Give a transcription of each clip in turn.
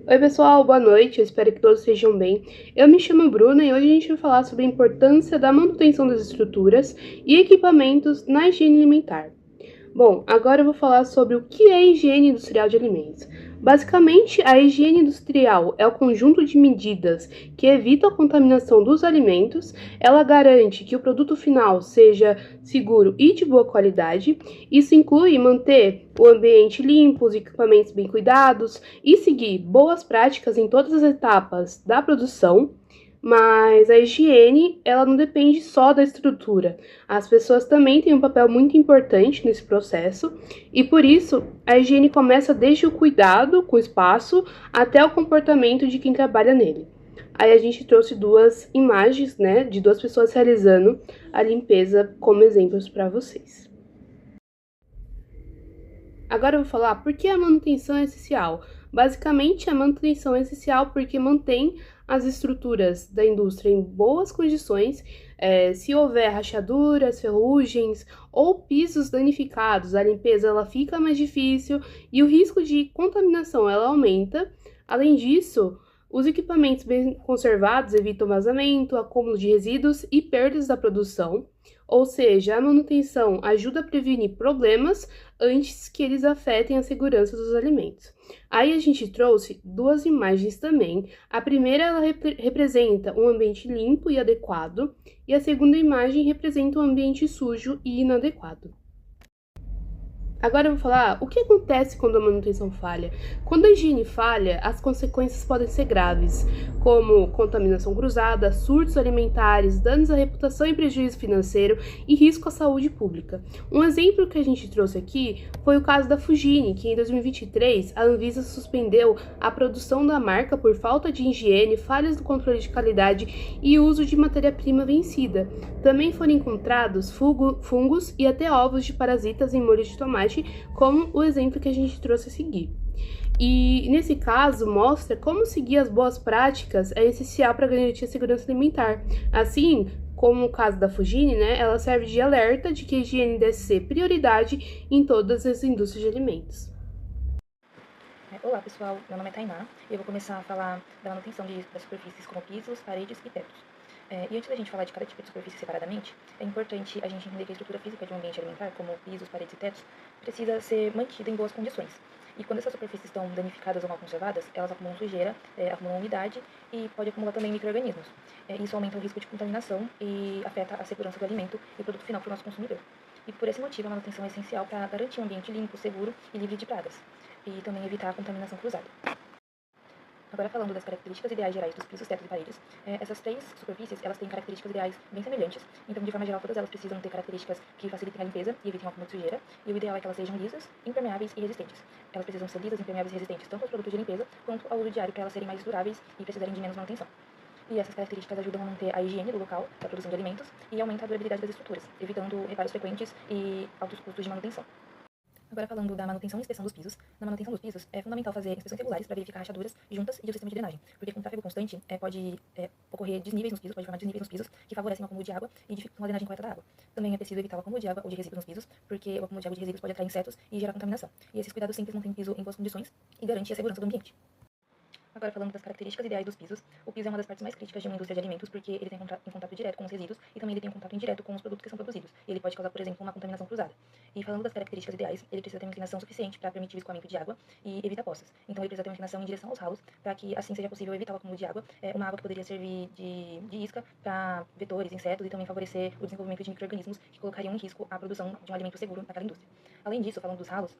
Oi pessoal, boa noite, eu espero que todos estejam bem. Eu me chamo Bruna e hoje a gente vai falar sobre a importância da manutenção das estruturas e equipamentos na higiene alimentar. Bom, agora eu vou falar sobre o que é higiene industrial de alimentos. Basicamente, a higiene industrial é o conjunto de medidas que evitam a contaminação dos alimentos, ela garante que o produto final seja seguro e de boa qualidade. Isso inclui manter o ambiente limpo, os equipamentos bem cuidados e seguir boas práticas em todas as etapas da produção. Mas a higiene, ela não depende só da estrutura. As pessoas também têm um papel muito importante nesse processo e por isso a higiene começa desde o cuidado com o espaço até o comportamento de quem trabalha nele. Aí a gente trouxe duas imagens, né, de duas pessoas realizando a limpeza como exemplos para vocês. Agora eu vou falar por que a manutenção é essencial. Basicamente, a manutenção é essencial porque mantém as estruturas da indústria em boas condições. Se houver rachaduras, ferrugens ou pisos danificados, a limpeza ela fica mais difícil e o risco de contaminação ela aumenta. Além disso, os equipamentos bem conservados evitam vazamento, acúmulo de resíduos e perdas da produção. Ou seja, a manutenção ajuda a prevenir problemas antes que eles afetem a segurança dos alimentos. Aí a gente trouxe duas imagens também. A primeira ela representa um ambiente limpo e adequado, e a segunda imagem representa um ambiente sujo e inadequado. Agora eu vou falar o que acontece quando a manutenção falha. Quando a higiene falha, as consequências podem ser graves, como contaminação cruzada, surtos alimentares, danos à reputação e prejuízo financeiro e risco à saúde pública. Um exemplo que a gente trouxe aqui foi o caso da Fugini, que em 2023 a Anvisa suspendeu a produção da marca por falta de higiene, falhas no controle de qualidade e uso de matéria-prima vencida. Também foram encontrados fungos e até ovos de parasitas em molho de tomate, como o exemplo que a gente trouxe a seguir. E nesse caso mostra como seguir as boas práticas é essencial para garantir a segurança alimentar. Assim, como o caso da Fugini, né, ela serve de alerta de que a higiene deve ser prioridade em todas as indústrias de alimentos. Olá pessoal, meu nome é Tainá e eu vou começar a falar da manutenção das superfícies como pisos, paredes e tetos. E antes da gente falar de cada tipo de superfície separadamente, é importante a gente entender que a estrutura física de um ambiente alimentar, como pisos, paredes e tetos, precisa ser mantida em boas condições. E quando essas superfícies estão danificadas ou mal conservadas, elas acumulam sujeira, acumulam umidade e pode acumular também micro-organismos. Isso aumenta o risco de contaminação e afeta a segurança do alimento e o produto final para o nosso consumidor. E por esse motivo, a manutenção é essencial para garantir um ambiente limpo, seguro e livre de pragas, e também evitar a contaminação cruzada. Agora falando das características ideais gerais dos pisos, tetos e paredes, essas três superfícies, elas têm características ideais bem semelhantes, então de forma geral todas elas precisam ter características que facilitem a limpeza e evitem o acúmulo de sujeira, e o ideal é que elas sejam lisas, impermeáveis e resistentes. Elas precisam ser lisas, impermeáveis e resistentes tanto aos produtos de limpeza quanto ao uso diário para elas serem mais duráveis e precisarem de menos manutenção. E essas características ajudam a manter a higiene do local da produção de alimentos e aumentam a durabilidade das estruturas, evitando reparos frequentes e altos custos de manutenção. Agora falando da manutenção e inspeção dos pisos. Na manutenção dos pisos, é fundamental fazer inspeções regulares para verificar rachaduras, juntas e o sistema de drenagem, porque com tráfego constante pode ocorrer desníveis nos pisos, pode formar desníveis nos pisos, que favorecem o acúmulo de água e dificultam a drenagem correta da água. Também é preciso evitar o acúmulo de água ou de resíduos nos pisos, porque o acúmulo de água e de resíduos pode atrair insetos e gerar contaminação. E esses cuidados simples mantêm o piso em boas condições e garantem a segurança do ambiente. Agora falando das características ideais dos pisos, o piso é uma das partes mais críticas de uma indústria de alimentos porque ele tem em contato direto com os resíduos e também ele tem um contato indireto com os produtos que são produzidos. E ele pode causar, por exemplo, uma contaminação cruzada. E falando das características ideais, ele precisa ter uma inclinação suficiente para permitir o escoamento de água e evitar poças. Então ele precisa ter uma inclinação em direção aos ralos para que assim seja possível evitar o acúmulo de água, uma água que poderia servir de isca para vetores, insetos e também favorecer o desenvolvimento de micro-organismos que colocariam em risco a produção de um alimento seguro naquela indústria. Além disso, falando dos ralos,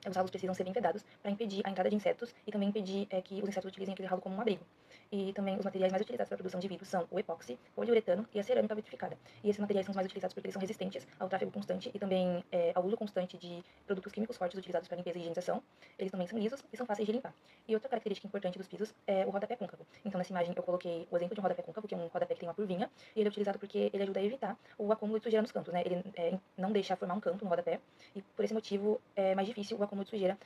os ralos precisam ser bem vedados para impedir a entrada de insetos e também impedir que os insetos utilizem aquele ralo como um abrigo. E também os materiais mais utilizados para a produção de vidro são o epóxi, o poliuretano e a cerâmica vitrificada. E esses materiais são os mais utilizados porque eles são resistentes ao tráfego constante e também ao uso constante de produtos químicos fortes utilizados para limpeza e higienização. Eles também são lisos e são fáceis de limpar. E outra característica importante dos pisos é o rodapé côncavo. Então nessa imagem eu coloquei o exemplo de um rodapé côncavo, que é um rodapé que tem uma curvinha, e ele é utilizado porque ele ajuda a evitar o acúmulo de sujeira nos cantos, né? Ele não deixa formar um canto no rodapé e por esse motivo é mais difícil o acúmulo de sujeira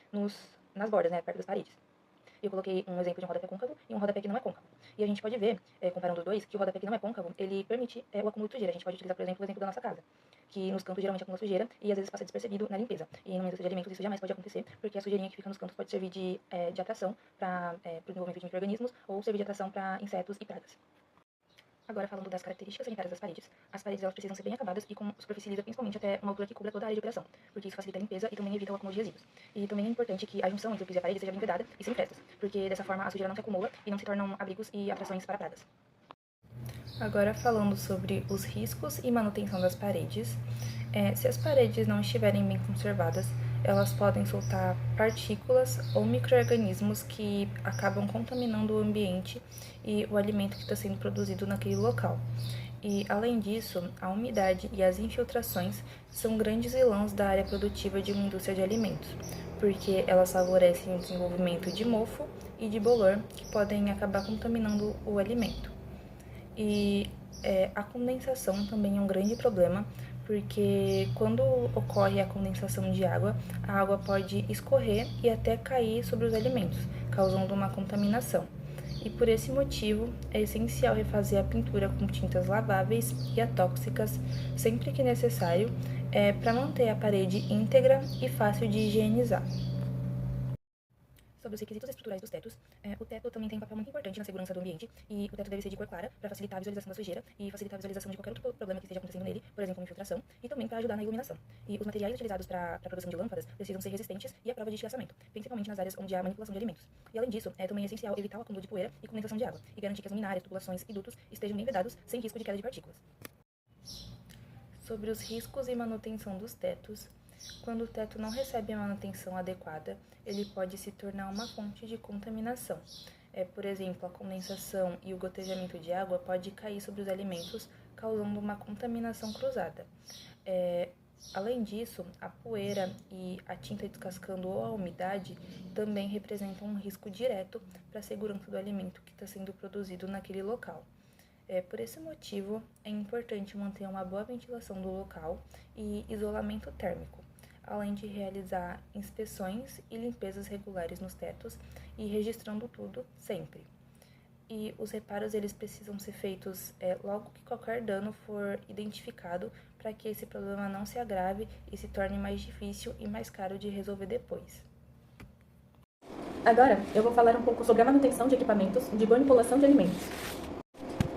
nas bordas, né, perto das paredes. eu coloquei um exemplo de um rodapé côncavo e um rodapé que não é côncavo. E a gente pode ver, comparando os dois, que o rodapé que não é côncavo, ele permite o acúmulo de sujeira. A gente pode utilizar, por exemplo, o exemplo da nossa casa, que nos cantos geralmente acumula sujeira e às vezes passa despercebido na limpeza. E numa indústria de alimentos isso jamais pode acontecer, porque a sujeirinha que fica nos cantos pode servir de atração para o desenvolvimento de micro-organismos ou servir de atração para insetos e pragas. Agora, falando das características sanitárias das paredes, as paredes elas precisam ser bem acabadas e com superfície lisa, principalmente até uma altura que cubra toda a área de operação, porque isso facilita a limpeza e também evita o acúmulo de resíduos. E também é importante que a junção entre o piso e a parede seja bem vedada e sem frestas, porque dessa forma a sujeira não se acumula e não se tornam abrigos e atrações para pragas. Agora, falando sobre os riscos e manutenção das paredes, se as paredes não estiverem bem conservadas, elas podem soltar partículas ou micro-organismos que acabam contaminando o ambiente e o alimento que está sendo produzido naquele local. E, além disso, a umidade e as infiltrações são grandes vilãs da área produtiva de uma indústria de alimentos, porque elas favorecem o desenvolvimento de mofo e de bolor, que podem acabar contaminando o alimento. E a condensação também é um grande problema, porque quando ocorre a condensação de água, a água pode escorrer e até cair sobre os alimentos, causando uma contaminação. E por esse motivo, é essencial refazer a pintura com tintas laváveis e atóxicas sempre que necessário, para manter a parede íntegra e fácil de higienizar. Sobre os requisitos estruturais dos tetos, o teto também tem um papel muito importante na segurança do ambiente, e o teto deve ser de cor clara para facilitar a visualização da sujeira e facilitar a visualização de qualquer outro problema que esteja acontecendo nele, por exemplo, uma infiltração, e também para ajudar na iluminação. E os materiais utilizados para a produção de lâmpadas precisam ser resistentes e à prova de estilhaçamento, principalmente nas áreas onde há manipulação de alimentos. E além disso, também é essencial evitar o acúmulo de poeira e condensação de água, e garantir que as luminárias, tubulações e dutos estejam bem vedados, sem risco de queda de partículas. Sobre os riscos e manutenção dos tetos, quando o teto não recebe a manutenção adequada, ele pode se tornar uma fonte de contaminação. Por exemplo, a condensação e o gotejamento de água pode cair sobre os alimentos, causando uma contaminação cruzada. Além disso, a poeira e a tinta descascando ou a umidade também representam um risco direto para a segurança do alimento que está sendo produzido naquele local. Por esse motivo, é importante manter uma boa ventilação do local e isolamento térmico, além de realizar inspeções e limpezas regulares nos tetos e registrando tudo sempre. E os reparos eles precisam ser feitos logo que qualquer dano for identificado, para que esse problema não se agrave e se torne mais difícil e mais caro de resolver depois. Agora, eu vou falar um pouco sobre a manutenção de equipamentos de manipulação de alimentos.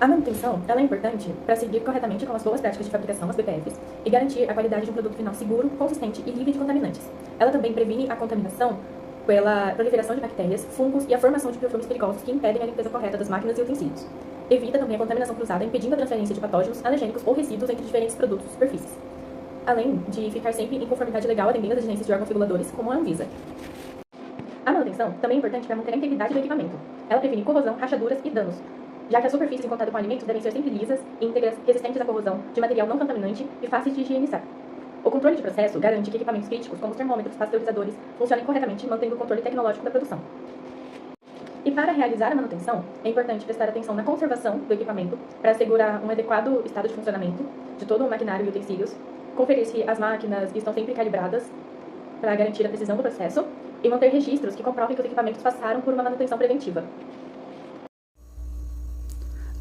A manutenção ela é importante para seguir corretamente com as boas práticas de fabricação, as BPFs, e garantir a qualidade de um produto final seguro, consistente e livre de contaminantes. Ela também previne a contaminação pela proliferação de bactérias, fungos e a formação de perfumes perigosos que impedem a limpeza correta das máquinas e utensílios. Evita também a contaminação cruzada, impedindo a transferência de patógenos, alergênicos ou resíduos entre diferentes produtos e superfícies. Além de ficar sempre em conformidade legal atendendo as exigências de órgãos reguladores, como a Anvisa. A manutenção também é importante para manter a integridade do equipamento. Ela previne corrosão, rachaduras e danos, já que as superfícies em contato com alimentos devem ser sempre lisas, íntegras, resistentes à corrosão, de material não contaminante e fáceis de higienizar. O controle de processo garante que equipamentos críticos, como os termômetros, pasteurizadores, funcionem corretamente, mantendo o controle tecnológico da produção. E para realizar a manutenção, é importante prestar atenção na conservação do equipamento para assegurar um adequado estado de funcionamento de todo o maquinário e utensílios, conferir se as máquinas estão sempre calibradas para garantir a precisão do processo e manter registros que comprovem que os equipamentos passaram por uma manutenção preventiva.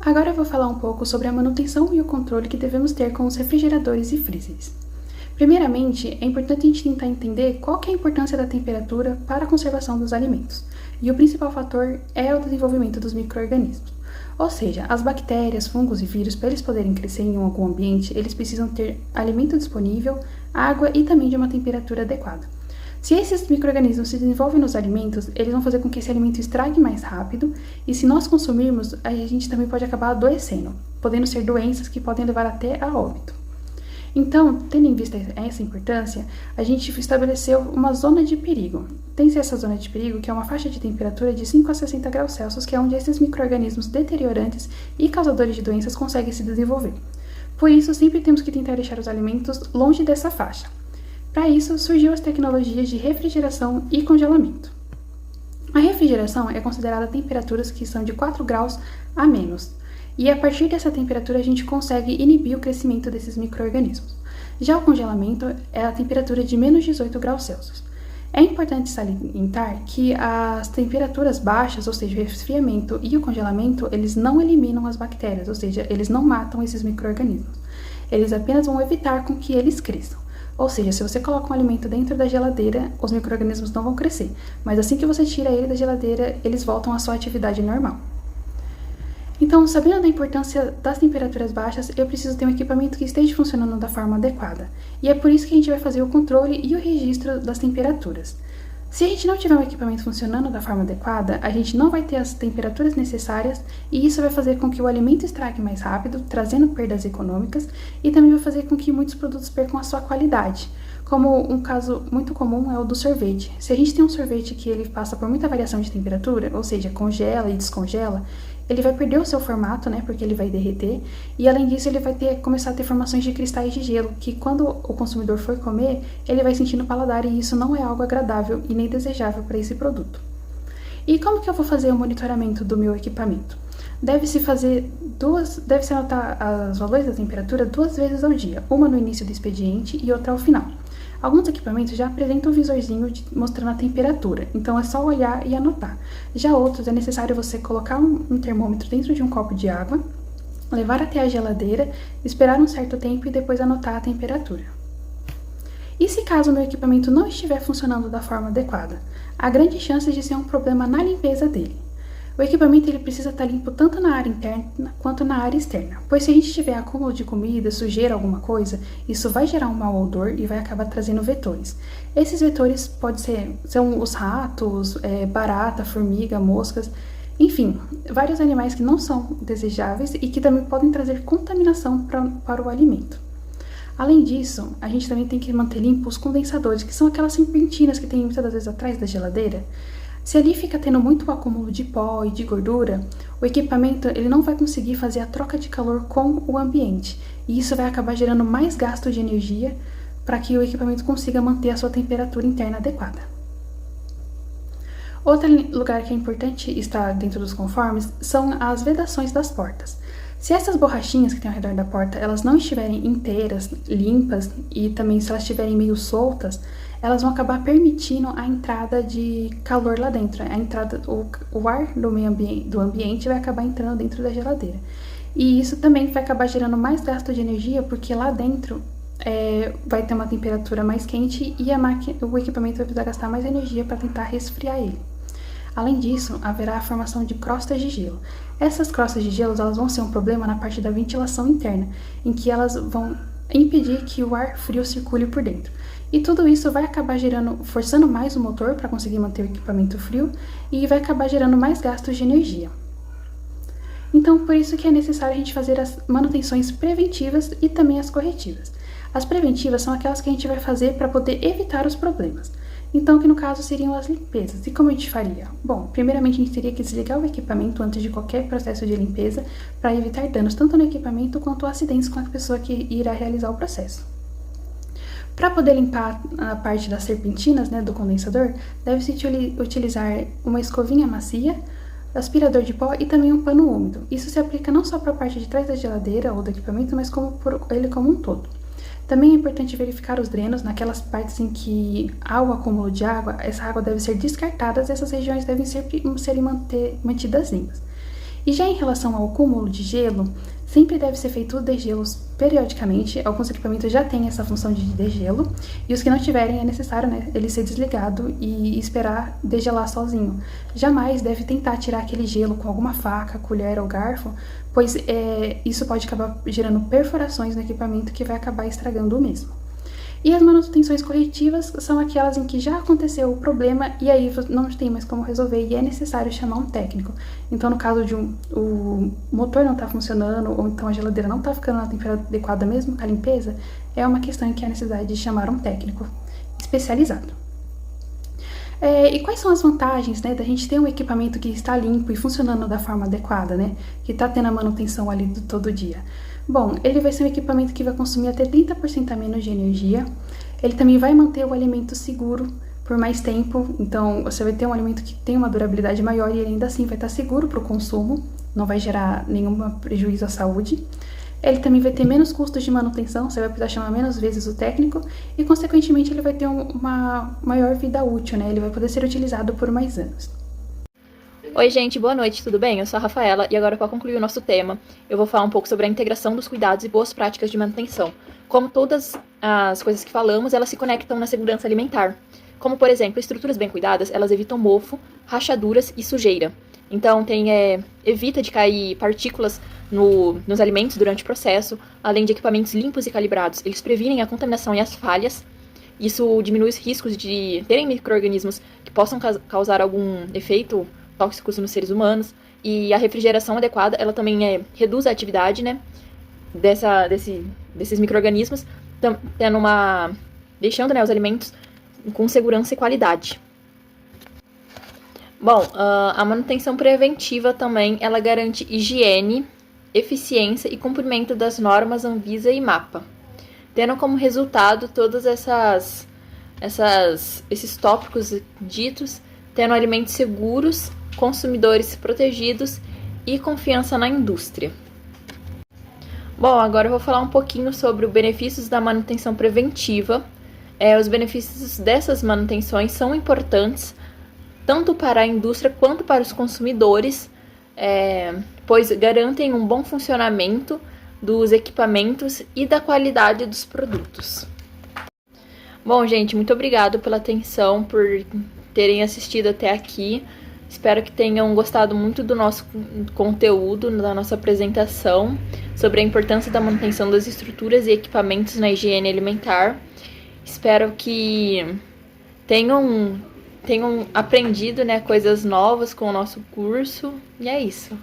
Agora eu vou falar um pouco sobre a manutenção e o controle que devemos ter com os refrigeradores e freezers. Primeiramente, é importante a gente tentar entender qual que é a importância da temperatura para a conservação dos alimentos. E o principal fator é o desenvolvimento dos micro-organismos. Ou seja, as bactérias, fungos e vírus, para eles poderem crescer em algum ambiente, eles precisam ter alimento disponível, água e também de uma temperatura adequada. Se esses micro-organismos se desenvolvem nos alimentos, eles vão fazer com que esse alimento estrague mais rápido, e se nós consumirmos, a gente também pode acabar adoecendo, podendo ser doenças que podem levar até a óbito. Então, tendo em vista essa importância, a gente estabeleceu uma zona de perigo. Tem-se essa zona de perigo, que é uma faixa de temperatura de 5 a 60 graus Celsius, que é onde esses micro-organismos deteriorantes e causadores de doenças conseguem se desenvolver. Por isso, sempre temos que tentar deixar os alimentos longe dessa faixa. Para isso, surgiu as tecnologias de refrigeração e congelamento. A refrigeração é considerada temperaturas que são de 4 graus a menos, e a partir dessa temperatura a gente consegue inibir o crescimento desses micro-organismos. Já o congelamento é a temperatura de menos 18 graus Celsius. É importante salientar que as temperaturas baixas, ou seja, o resfriamento e o congelamento, eles não eliminam as bactérias, ou seja, eles não matam esses micro-organismos. Eles apenas vão evitar com que eles cresçam. Ou seja, se você coloca um alimento dentro da geladeira, os micro-organismos não vão crescer. Mas assim que você tira ele da geladeira, eles voltam à sua atividade normal. Então, sabendo da importância das temperaturas baixas, eu preciso ter um equipamento que esteja funcionando da forma adequada. E é por isso que a gente vai fazer o controle e o registro das temperaturas. Se a gente não tiver um equipamento funcionando da forma adequada, a gente não vai ter as temperaturas necessárias e isso vai fazer com que o alimento estrague mais rápido, trazendo perdas econômicas e também vai fazer com que muitos produtos percam a sua qualidade. Como um caso muito comum é o do sorvete. Se a gente tem um sorvete que ele passa por muita variação de temperatura, ou seja, congela e descongela, ele vai perder o seu formato, né, porque ele vai derreter, e além disso ele vai começar a ter formações de cristais de gelo, que quando o consumidor for comer, ele vai sentir no paladar e isso não é algo agradável e nem desejável para esse produto. E como que eu vou fazer o monitoramento do meu equipamento? Deve-se anotar os valores da temperatura 2 vezes ao dia, uma no início do expediente e outra ao final. Alguns equipamentos já apresentam um visorzinho mostrando a temperatura, então é só olhar e anotar. Já outros é necessário você colocar um termômetro dentro de um copo de água, levar até a geladeira, esperar um certo tempo e depois anotar a temperatura. E se caso o meu equipamento não estiver funcionando da forma adequada? Há grande chance de ser um problema na limpeza dele. O equipamento ele precisa estar limpo tanto na área interna quanto na área externa, pois se a gente tiver acúmulo de comida, sujeira, alguma coisa, isso vai gerar um mau odor e vai acabar trazendo vetores. Esses vetores são os ratos, barata, formiga, moscas, enfim, vários animais que não são desejáveis e que também podem trazer contaminação para o alimento. Além disso, a gente também tem que manter limpos os condensadores, que são aquelas serpentinas que tem muitas das vezes atrás da geladeira. Se ali fica tendo muito acúmulo de pó e de gordura, o equipamento ele não vai conseguir fazer a troca de calor com o ambiente, e isso vai acabar gerando mais gasto de energia para que o equipamento consiga manter a sua temperatura interna adequada. Outro lugar que é importante estar dentro dos conformes são as vedações das portas. Se essas borrachinhas que tem ao redor da porta elas não estiverem inteiras, limpas e também se elas estiverem meio soltas, elas vão acabar permitindo a entrada de calor lá dentro. O ar do ambiente vai acabar entrando dentro da geladeira. E isso também vai acabar gerando mais gasto de energia, porque lá dentro vai ter uma temperatura mais quente e o equipamento vai precisar gastar mais energia para tentar resfriar ele. Além disso, haverá a formação de crostas de gelo. Essas crostas de gelo elas vão ser um problema na parte da ventilação interna, em que elas vão impedir que o ar frio circule por dentro. E tudo isso vai acabar forçando mais o motor para conseguir manter o equipamento frio e vai acabar gerando mais gastos de energia. Então, por isso que é necessário a gente fazer as manutenções preventivas e também as corretivas. As preventivas são aquelas que a gente vai fazer para poder evitar os problemas. Então, que no caso seriam as limpezas. E como a gente faria? Bom, primeiramente a gente teria que desligar o equipamento antes de qualquer processo de limpeza para evitar danos tanto no equipamento quanto acidentes com a pessoa que irá realizar o processo. Para poder limpar a parte das serpentinas, do condensador, deve-se utilizar uma escovinha macia, aspirador de pó e também um pano úmido. Isso se aplica não só para a parte de trás da geladeira ou do equipamento, mas por ele como um todo. Também é importante verificar os drenos naquelas partes em que há o acúmulo de água, essa água deve ser descartada e essas regiões devem ser mantidas limpas. E já em relação ao acúmulo de gelo, sempre deve ser feito o degelos periodicamente. Alguns equipamentos já têm essa função de degelo, e os que não tiverem é necessário ele ser desligado e esperar degelar sozinho. Jamais deve tentar tirar aquele gelo com alguma faca, colher ou garfo, pois isso pode acabar gerando perfurações no equipamento que vai acabar estragando o mesmo. E as manutenções corretivas são aquelas em que já aconteceu o problema e aí não tem mais como resolver e é necessário chamar um técnico. Então, no caso de o motor não está funcionando ou então a geladeira não está ficando na temperatura adequada mesmo com a limpeza, é uma questão em que há necessidade de chamar um técnico especializado. E quais são as vantagens da gente ter um equipamento que está limpo e funcionando da forma adequada, que está tendo a manutenção ali todo dia? Bom, ele vai ser um equipamento que vai consumir até 30% a menos de energia. Ele também vai manter o alimento seguro por mais tempo. Então, você vai ter um alimento que tem uma durabilidade maior e ele ainda assim vai estar seguro para o consumo. Não vai gerar nenhum prejuízo à saúde. Ele também vai ter menos custos de manutenção, você vai precisar chamar menos vezes o técnico e, consequentemente, ele vai ter uma maior vida útil, né? Ele vai poder ser utilizado por mais anos. Oi, gente, boa noite, tudo bem? Eu sou a Rafaela e agora, para concluir o nosso tema, eu vou falar um pouco sobre a integração dos cuidados e boas práticas de manutenção. Como todas as coisas que falamos, elas se conectam na segurança alimentar. Como, por exemplo, estruturas bem cuidadas, elas evitam mofo, rachaduras e sujeira. Então, evita de cair partículas nos alimentos durante o processo, além de equipamentos limpos e calibrados. Eles previnem a contaminação e as falhas. Isso diminui os riscos de terem micro-organismos que possam causar algum efeito tóxico nos seres humanos. E a refrigeração adequada, ela também reduz a atividade, né, desses micro-organismos, deixando, né, os alimentos com segurança e qualidade. Bom, a manutenção preventiva também, ela garante higiene, eficiência e cumprimento das normas Anvisa e MAPA, tendo como resultado todos esses tópicos ditos, tendo alimentos seguros, consumidores protegidos e confiança na indústria. Bom, agora eu vou falar um pouquinho sobre os benefícios da manutenção preventiva. Os benefícios dessas manutenções são importantes tanto para a indústria quanto para os consumidores, pois garantem um bom funcionamento dos equipamentos e da qualidade dos produtos. Bom, gente, muito obrigado pela atenção, por terem assistido até aqui. Espero que tenham gostado muito do nosso conteúdo, da nossa apresentação sobre a importância da manutenção das estruturas e equipamentos na higiene alimentar. Espero que tenham aprendido, né, coisas novas com o nosso curso. E é isso.